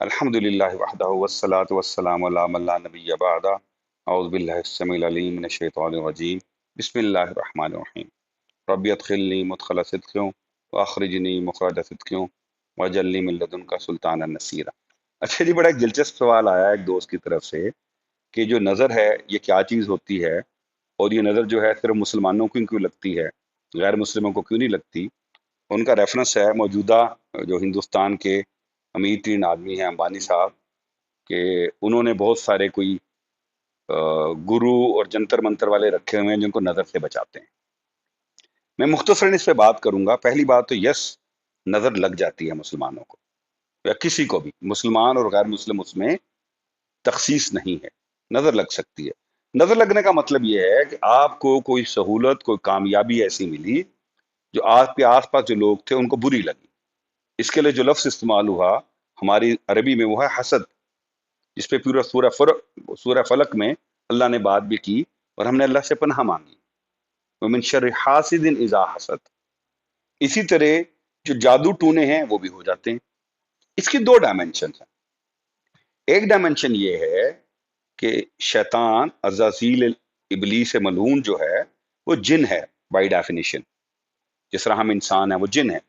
अल्हम्दुलिल्लाह वहदहु वस्सलातु वस्सलामु अला मन ला नबिय्य बअदा अऊज़ु बिल्लाहि अस्समीउल अलीम मिनश शैतानिर रजीम बिस्मिल्लाहिर रहमानिर रहीम रब्बि अदखिलनी मुदखला सिद्क़िन व अखरिजनी मुखरज सिद्क़िन वजअलनी मिन लदुनका सुल्तानन नसीरा। अच्छा जी, बड़ा एक दिलचस्प सवाल आया एक दोस्त की तरफ से कि जो नज़र है ये क्या चीज़ होती है, और ये नज़र जो है सिर्फ मुसलमानों को क्यों लगती है, गैर मुस्लिमों को क्यों नहीं लगती। उनका रेफरेंस है मौजूदा जो हिंदुस्तान के अमीर तीन आदमी हैं, अंबानी साहब, कि उन्होंने बहुत सारे कोई गुरु और जंतर मंतर वाले रखे हुए हैं जिनको नज़र से बचाते हैं। मैं मुख्तसरन इस पे बात करूंगा। पहली बात तो यस, नज़र लग जाती है मुसलमानों को या किसी को भी, मुसलमान और गैर मुस्लिम उसमें तखसीस नहीं है, नज़र लग सकती है। नज़र लगने का मतलब ये है कि आपको कोई सहूलत, कोई कामयाबी ऐसी मिली जो आपके आसपास जो लोग थे उनको बुरी लगी। इसके लिए जो लफ्ज़ इस्तेमाल हुआ हमारी अरबी में वो है हसद, जिस पे पूरा सूरह फलक में अल्लाह ने बात भी की और हमने अल्लाह से पनाह मांगी, वमिन शर्रि हासिदिन इज़ा हसद। इसी तरह जो जादू टूने हैं वो भी हो जाते हैं। इसकी दो डायमेंशन है। एक डायमेंशन ये है कि शैतान अज़ाज़ील इबलीस मलून जो है वो जिन है बाई डेफिनेशन, जिस तरह हम इंसान है वो जिन है।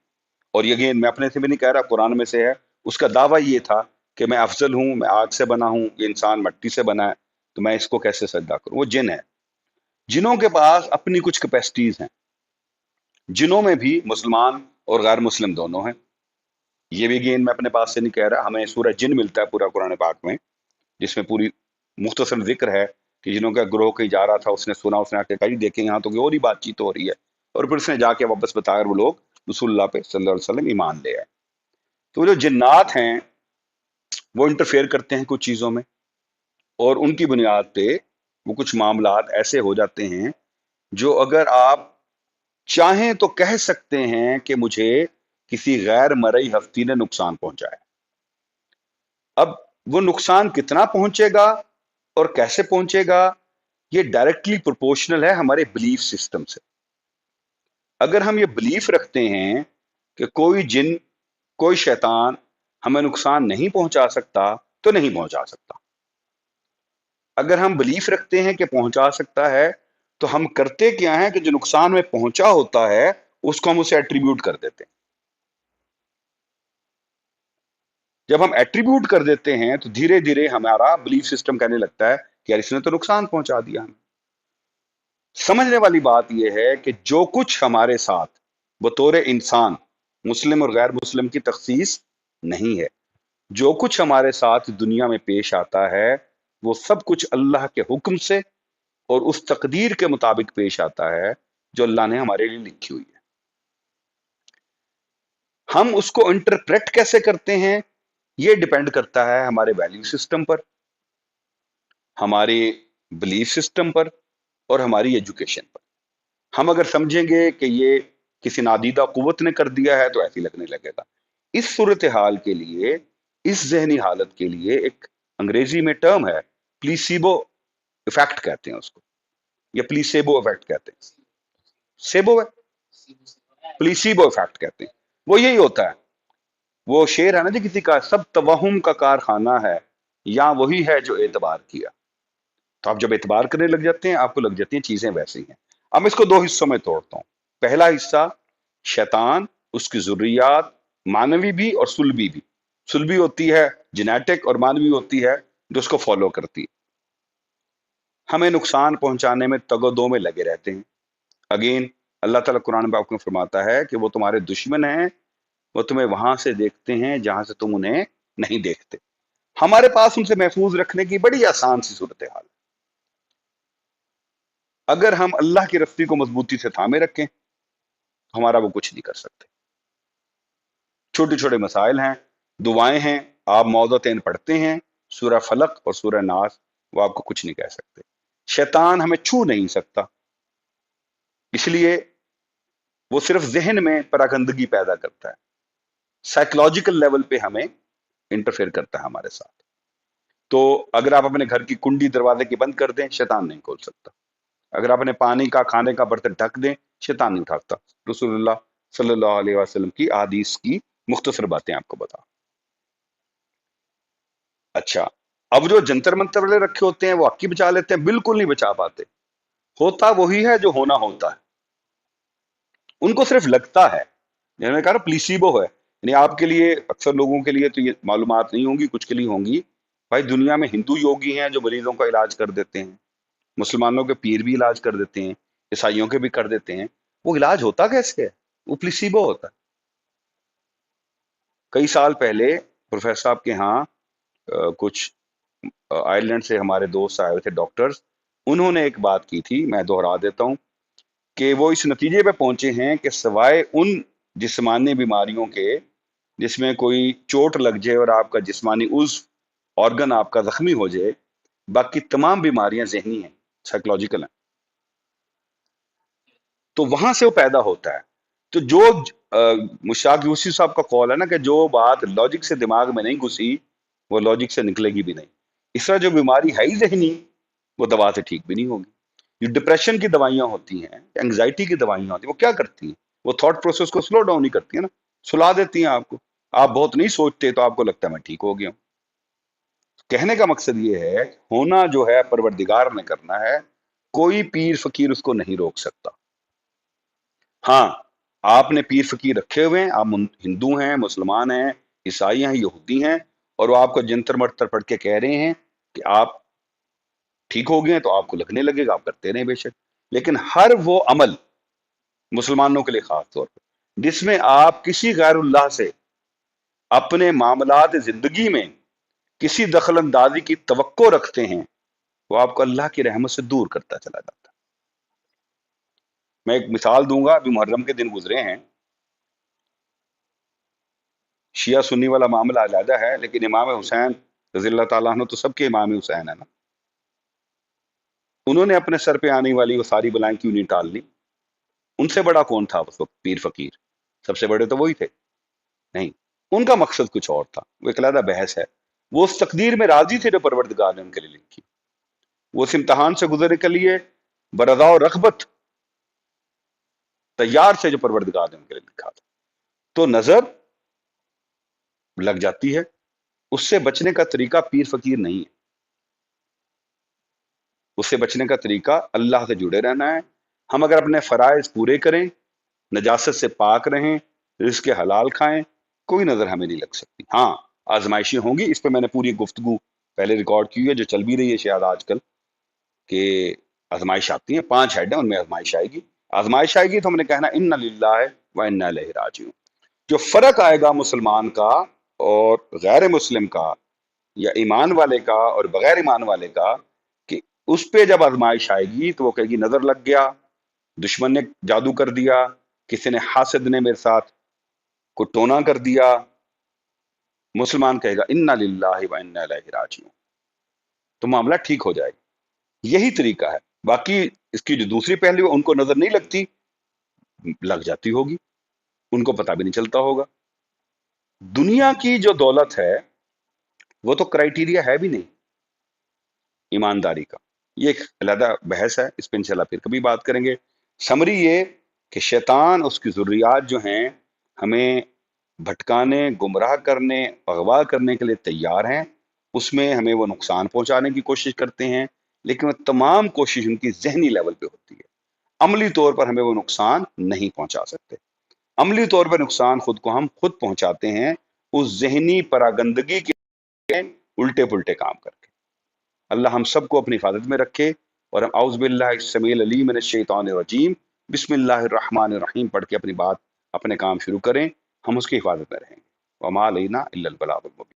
और ये अगेन मैं अपने से भी नहीं कह रहा, कुरान में से है। उसका दावा ये था कि मैं अफजल हूँ, मैं आग से बना हूँ, ये इंसान मट्टी से बना है, तो मैं इसको कैसे सजदा करूँ। वो जिन है। जिनों के पास अपनी कुछ कैपेसिटीज हैं। जिनों में भी मुसलमान और गैर मुस्लिम दोनों हैं। ये भी अगेन मैं अपने पास से नहीं कह रहा, हमें सूरह जिन मिलता है पूरा कुरान पाक में, जिसमें पूरी मुख्तसर जिक्र है कि जिनों का ग्रोह कहीं जा रहा था, उसने सुना, उसने आके कहीं देखे यहाँ तो कोई और ही बातचीत हो रही है, और फिर उसने जाके वापस बताया और वो लोग रसूलुल्लाह पे सल्लल्लाहु अलैहि वसल्लम ईमान ले आए। तो वो जो जिन्नात हैं वो इंटरफेयर करते हैं कुछ चीज़ों में, और उनकी बुनियाद पे वो कुछ मामलात ऐसे हो जाते हैं जो अगर आप चाहें तो कह सकते हैं कि मुझे किसी गैर मरई हस्ती ने नुकसान पहुंचाया। अब वो नुकसान कितना पहुंचेगा और कैसे पहुंचेगा, ये डायरेक्टली प्रोपोर्शनल है हमारे बिलीफ सिस्टम से। अगर हम ये बिलीफ रखते हैं कि कोई जिन, कोई शैतान हमें नुकसान नहीं पहुंचा सकता, तो नहीं पहुंचा सकता। अगर हम बिलीफ रखते हैं कि पहुंचा सकता है, तो हम करते क्या है कि जो नुकसान में पहुंचा होता है उसको हम उसे एट्रीब्यूट कर देते हैं। जब हम एट्रीब्यूट कर देते हैं तो धीरे धीरे हमारा बिलीफ सिस्टम कहने लगता है कि यार इसने तो नुकसान पहुंचा दिया हमें। समझने वाली बात यह है कि जो कुछ हमारे साथ बतौर इंसान, मुस्लिम और गैर मुस्लिम की तखसीस नहीं है, जो कुछ हमारे साथ दुनिया में पेश आता है वो सब कुछ अल्लाह के हुक्म से और उस तकदीर के मुताबिक पेश आता है जो अल्लाह ने हमारे लिए लिखी हुई है। हम उसको इंटरप्रेट कैसे करते हैं ये डिपेंड करता है हमारे वैल्यू सिस्टम पर, हमारे बिलीफ सिस्टम पर, और हमारी एजुकेशन पर। हम अगर समझेंगे कि ये किसी नादीदा कुव्वत ने कर दिया है तो ऐसे ही लगने लगेगा। इस सूरत हाल के लिए, इस जहनी हालत के लिए एक अंग्रेजी में टर्म है, प्लीसिबो इफेक्ट कहते हैं उसको, या प्लीसेबो इफेक्ट कहते हैं। सेबो है, प्लीसिबो इफेक्ट कहते हैं। वो यही होता है, वो शेर है ना जी किसी का, सब तवहुम का कारखाना है, या वही है जो एतबार किया। तो आप जब एतबार करने लग जाते हैं आपको लग जाती हैं चीजें वैसी हैं। अब मैं इसको दो हिस्सों में तोड़ता हूं। पहला हिस्सा शैतान, उसकी जुर्रियात, मानवी भी और सुलभी भी। सुलभी होती है जेनेटिक, और मानवी होती है जो उसको फॉलो करती है। हमें नुकसान पहुंचाने में तगदो में लगे रहते हैं। अगेन अल्लाह ताला कुरान पाक में फरमाता है कि वो तुम्हारे दुश्मन हैं, वो तुम्हें वहां से देखते हैं जहां से तुम उन्हें नहीं देखते। हमारे पास उनसे महफूज रखने की बड़ी आसान सी सूरत हाल। अगर हम अल्लाह की रस्सी को मजबूती से थामे रखें तो हमारा वो कुछ नहीं कर सकते। छोटे छोटे मसाइल हैं, दुआएं हैं, आप मौदतें पढ़ते हैं, सूरह फलक और सूरह नास, वो आपको कुछ नहीं कह सकते। शैतान हमें छू नहीं सकता, इसलिए वो सिर्फ जहन में परागंदगी पैदा करता है, साइकोलॉजिकल लेवल पे हमें इंटरफेयर करता है हमारे साथ। तो अगर आप अपने घर की कुंडी दरवाजे की बंद कर दें, शैतान नहीं खोल सकता। अगर आप अपने पानी का, खाने का बर्तन ढक दें, शैतान नहीं उठाता। रसूलुल्लाह सल्लल्लाहु अलैहि वसल्लम की हदीस की मुख्तसर बातें आपको बता। अच्छा, अब जो जंतर मंतर वाले रखे होते हैं वो अक्की बचा लेते हैं, बिल्कुल नहीं बचा पाते। होता वही है जो होना होता है, उनको सिर्फ लगता है। मैंने कहा ना प्लीसिबो है, यानी आपके लिए, अक्सर लोगों के लिए तो ये मालूमात नहीं होंगी, कुछ के लिए होंगी। भाई दुनिया में हिंदू योगी हैं जो मरीजों का इलाज कर देते हैं, मुसलमानों के पीर भी इलाज कर देते हैं, ईसाइयों के भी कर देते हैं। वो इलाज होता कैसे है? वो प्लीसिबो होता है। कई साल पहले प्रोफेसर साहब के यहाँ कुछ आयरलैंड से हमारे दोस्त आए हुए थे डॉक्टर्स, उन्होंने एक बात की थी, मैं दोहरा देता हूँ, कि वो इस नतीजे पे पहुंचे हैं कि सिवाय उन जिस्मानी बीमारियों के जिसमें कोई चोट लग जाए और आपका जिस्मानी उज़्व ऑर्गन आपका जख्मी हो जाए, बाकी तमाम बीमारियां जहनी हैं, साइकोलॉजिकल हैं। तो वहां से वो पैदा होता है। तो जो मुश्ताक यूसी साहब का कॉल है ना कि जो बात लॉजिक से दिमाग में नहीं घुसी वो लॉजिक से निकलेगी भी नहीं। इस तरह जो बीमारी है ही जहनी, वो दवा से ठीक भी नहीं होगी। जो डिप्रेशन की दवाइयां होती हैं, एंग्जाइटी की दवाइयां होती हैं, वो क्या करती हैं? वो थॉट प्रोसेस को स्लो डाउन ही करती है ना, सुला देती हैं आपको। आप बहुत नहीं सोचते तो आपको लगता है मैं ठीक हो गया हूं। कहने का मकसद ये है, होना जो है परवरदिगार ने करना है, कोई पीर फकीर उसको नहीं रोक सकता। हाँ, आपने पीर फकीर रखे हुए हैं, आप हिंदू हैं, मुसलमान हैं, ईसाई हैं, यहूदी हैं, और वो आपको जंतर मंतर पढ़ के कह रहे हैं कि आप ठीक हो गए हैं, तो आपको लगने लगेगा, आप करते रहें बेशक। लेकिन हर वो अमल, मुसलमानों के लिए खास तौर पर, जिसमें आप किसी गैरुल्लाह से अपने मामलात जिंदगी में किसी दखल अंदाजी की तवक्को रखते हैं, वो आपको अल्लाह की रहमत से दूर करता चला जाता है। मैं एक मिसाल दूंगा, अभी मुहर्रम के दिन गुजरे हैं, शिया सुन्नी वाला मामला अलहदा है, लेकिन इमाम हुसैन रज़ी अल्लाह ताला अन्हु तो सबके इमाम हुसैन है ना। उन्होंने अपने सर पे आने वाली वो सारी बलाएं क्यों नहीं टाल ली? उनसे बड़ा कौन था उस वक्त? पीर फकीर, सबसे बड़े तो वही थे। नहीं, उनका मकसद कुछ और था, वो एक अलहदा बहस है। वो उस तकदीर में राजी थे जो परवरदिगार ने उनके लिए लिखी। वो उस इम्तहान से गुजरने के लिए बरदा और रगबत तैयार थे जो परवरदिगार ने उनके लिए लिखा था। तो नजर लग जाती है, उससे बचने का तरीका पीर फकीर नहीं है। उससे बचने का तरीका अल्लाह से जुड़े रहना है। हम अगर अपने फराइज पूरे करें, नजासत से पाक रहें, रिस्क हलाल खाएं, कोई नजर हमें नहीं लग सकती। हाँ, आजमाइशें होंगी, इस पर मैंने पूरी गुफ्तगू पहले रिकॉर्ड की है, जो चल भी रही है शायद आजकल, कि आजमाइश आती है, 5 हेड है, उनमें आजमाइश आएगी। आजमाइश आएगी तो हमने कहना इन्ना लिल्लाहि व इन्ना इलैहि राजिऊन। जो फर्क आएगा मुसलमान का और गैर मुस्लिम का, या ईमान वाले का और बगैर ईमान वाले का, कि उस पे जब आजमाइश आएगी तो वो कहेगी नजर लग गया, दुश्मन ने जादू कर दिया, किसी ने हासिद ने मेरे साथ को टोना कर दिया। मुसलमान कहेगा इन्ना लिल्लाहि व इन्ना इलैहि राजिऊन, तो मामला ठीक हो जाएगा। यही तरीका है। बाकी इसकी जो दूसरी पहलू है, उनको नजर नहीं लगती, लग जाती होगी, उनको पता भी नहीं चलता होगा। दुनिया की जो दौलत है वो तो क्राइटेरिया है भी नहीं ईमानदारी का। ये एक अलग बहस है, इस पर इंशाल्लाह फिर कभी बात करेंगे। समरी ये कि शैतान, उसकी ज़ुर्रियात जो हैं, हमें भटकाने, गुमराह करने, अगवा करने के लिए तैयार हैं। उसमें हमें वो नुकसान पहुंचाने की कोशिश करते हैं, लेकिन वो तमाम कोशिश उनकी जहनी लेवल पे होती है। अमली तौर पर हमें वो नुकसान नहीं पहुंचा सकते। अमली तौर पर नुकसान खुद को हम खुद पहुंचाते हैं, उस जहनी परागंदगी के उल्टे पुल्टे काम करके। अल्लाह हम सबको अपनी हिफाजत में रखे, और हम औज़ु बिल्लाहि समील अलीम मिनश शैतानिर रजीम बिस्मिल्लाहिर रहमानिर रहीम पढ़ के अपनी बात, अपने काम शुरू करें। हम उसकी हिफाजत में रहेंगे। वमा अलैना इल्लल बलागुल मुबीन।